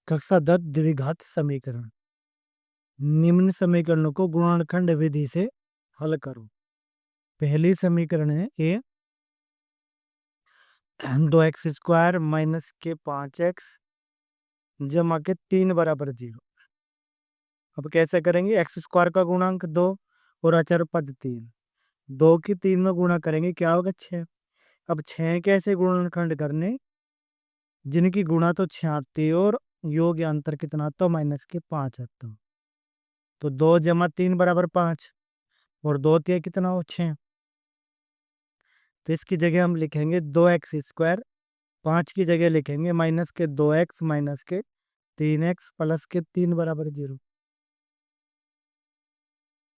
कक्षा 10 द्विघात समीकरण। निम्न समीकरणों को गुणनखंड विधि से हल करो। पहली समीकरण है ए 2x² माइनस के 5x जमा के 3 बराबर 0। अब कैसे करेंगे? x² का गुणांक 2 और अचर पद 3। 2 की 3 में गुणा करेंगे, क्या होगा? 6। अब 6 कैसे गुणनखंड करने जिनकी गुणा तो 6 आती है और योग अंतर कितना आता? माइनस के 5 आता। तो 2 जमा 3 बराबर 5 और 2 तिया कितना हो? 6। तो इसकी जगह हम लिखेंगे 2x²। 5 की जगह लिखेंगे माइनस के 2x माइनस के 3x प्लस के 3 बराबर 0।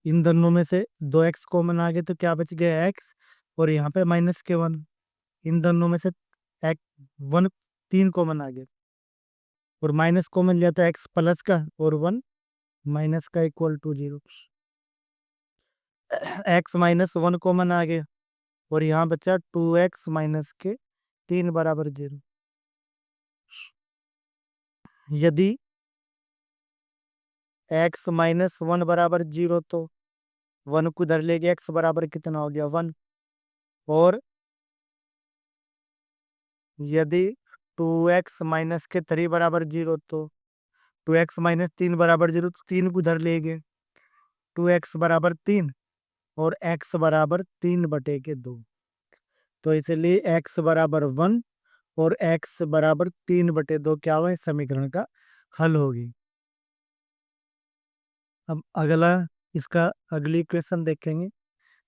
इन दोनों में से 2x कॉमन आ गए तो क्या बच गया? x और यहाँ पे माइनस के 1। इन दोनों में से 1 3 कॉमन आ गए और माइनस कॉमन लिया तो x प्लस का और 1 माइनस का equal to 0। x minus 1 common आ गया और यहाँ बचा 2x माइनस के 3 बराबर 0। यदि x माइनस 1 बराबर 0 तो 1 को उधर ले गया, x बराबर कितना हो गया? 1। और यदि 2x माइनस के 3 बराबर 0 तो 2x माइनस 3 बराबर 0 तो 3 को उधर ले गए, 2x बराबर 3 और x बराबर 3/2। तो इसलिए x बराबर 1 और x बराबर 3/2 क्या हुआ? इस समीकरण का हल होगी। अब इसका अगली इक्वेशन देखेंगे।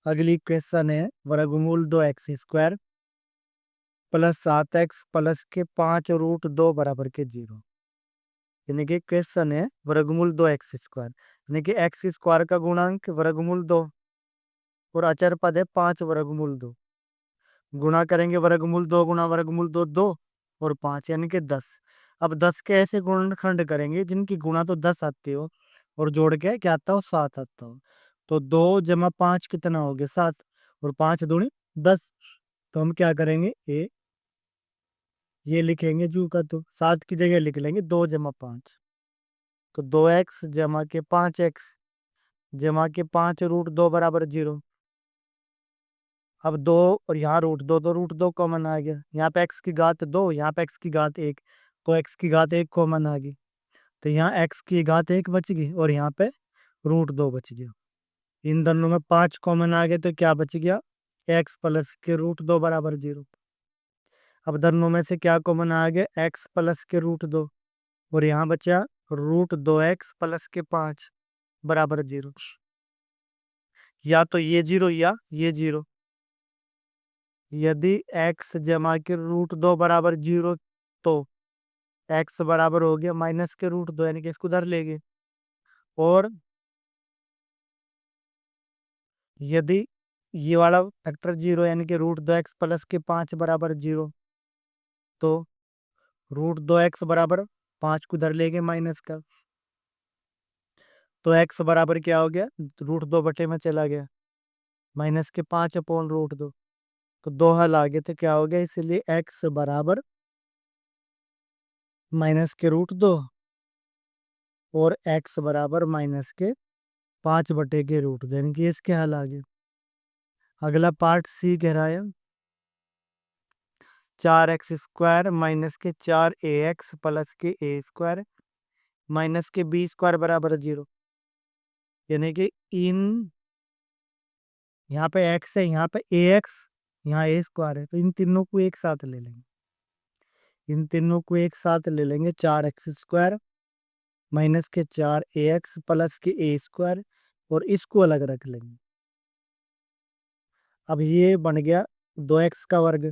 अगली इक्वेशन है वर्गमूल 2x² प्लस 7x प्लस के 5√2 बराबर के 0। यानी कि क्वेश्चन है वर्गमूल 2x² यानी कि x² का गुणांक वर्गमूल 2 और अचर पद है 5 वर्गमूल 2। गुणा करेंगे वर्गमूल 2 गुणा वर्गमूल 2 2 और 5 यानी कि 10। अब 10 के ऐसे गुणनखंड करेंगे जिनकी गुणा तो 10 आती हो और जोड़ के क्या आता हो? 7 आता हो। तो 2 जमा 5 कितना हो गया? 7 और 5 दूनी 10। तो हम क्या करेंगे? ये लिखेंगे जू का, तो 7 की जगह लिख लेंगे 2 जमा 5। तो 2x जमा के 5x जमा के 5√2 बराबर 0। अब 2 और यहाँ √2 तो √2 कॉमन आ गया। यहाँ पे x की घात 2, यहाँ पे x की घात 1, तो x की घात 1 कॉमन आ गई। तो यहाँ x की घात 1 बच गई और यहाँ पे √2 बच गया। इन दोनों में 5 कॉमन आ गए तो क्या बच गया? x प्लस के √2 बराबर 0। अब दोनों में से क्या कॉमन आ गया? x प्लस के √2 और यहाँ बचा √2x प्लस के 5 बराबर 0। या तो ये 0 या ये 0। यदि x जमा के √2 बराबर 0 तो x बराबर हो गया माइनस के √2 यानी कि इसको उधर ले गए। और यदि ये वाला फैक्टर 0 यानी कि √2x प्लस के 5 बराबर 0 तो √2x बराबर 5 को उधर ले गए माइनस का, तो x बराबर क्या हो गया? √2 बटे में चला गया माइनस के 5/√2। तो 2 हल आ गए थे, क्या हो गया? इसलिए x बराबर माइनस के √2 और x बराबर माइनस के 5/√2 यानी कि इसके हल आ गए। अगला पार्ट सी कह रहा है 4x² माइनस के 4ax प्लस के a² माइनस के b² बराबर 0। यानी कि यहाँ पे x है, यहाँ पे ax, यहाँ a² है, तो इन तीनों को एक साथ ले लेंगे। इन तीनों को एक साथ ले लेंगे 4x² माइनस के 4ax प्लस के a² और इसको अलग रख लेंगे। अब ये बन गया 2x का वर्ग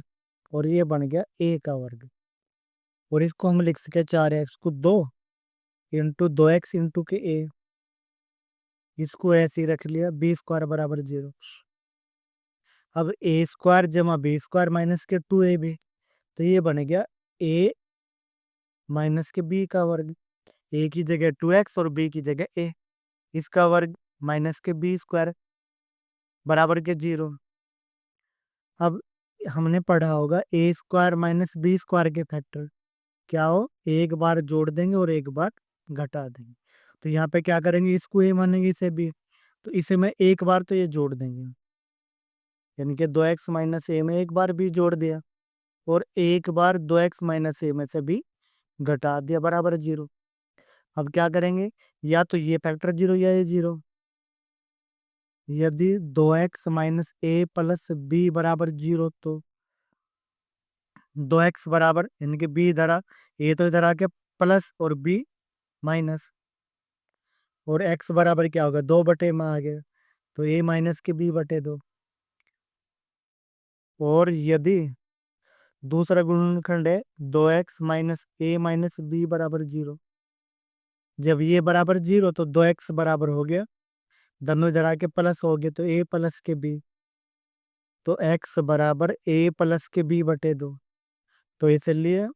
और ये बन गया a का वर्ग और इसको हम लिख सके 4x को 2 इंटू 2x इंटू के a। इसको ऐसे ही रख लिया b² बराबर 0। अब a² जमा b² माइनस के 2ab तो ये बन गया a माइनस के b का वर्ग। a की जगह 2x और b की जगह a, इसका वर्ग माइनस के b² बराबर के 0। अब हमने पढ़ा होगा a² माइनस b² के फैक्टर, क्या हो, एक बार जोड़ देंगे और एक बार घटा देंगे। तो यहाँ पे क्या करेंगे, इसको ए मानेंगे, इसे बी। तो इसे मैं एक बार तो ये जोड़ देंगे, यानी कि 2x माइनस ए में एक बार बी जोड़ दिया और एक बार 2x माइनस ए में से बी घटा दिया बराबर 0। अब क्या करेंगे, या तो ये फैक्टर 0 या ये 0। यदि 2x माइनस ए प्लस बी बराबर 0 तो 2x बराबर, यानी कि बी इधर ए तो इधर आके प्लस और बी माइनस, और x बराबर क्या होगा, 2 में आ गया, तो a माइनस के b बटे 2। और यदि दूसरा गुणनखंड है 2x माइनस ए माइनस बी बराबर 0, जब ये बराबर 0 तो 2x बराबर हो गया, दोनों इधर आके प्लस हो गए, तो a प्लस के b, तो x बराबर a प्लस के b बटे 2। तो इसलिए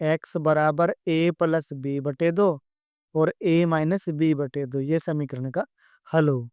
x बराबर a प्लस b बटे 2 और a माइनस b बटे 2, ये समीकरण का हल हो।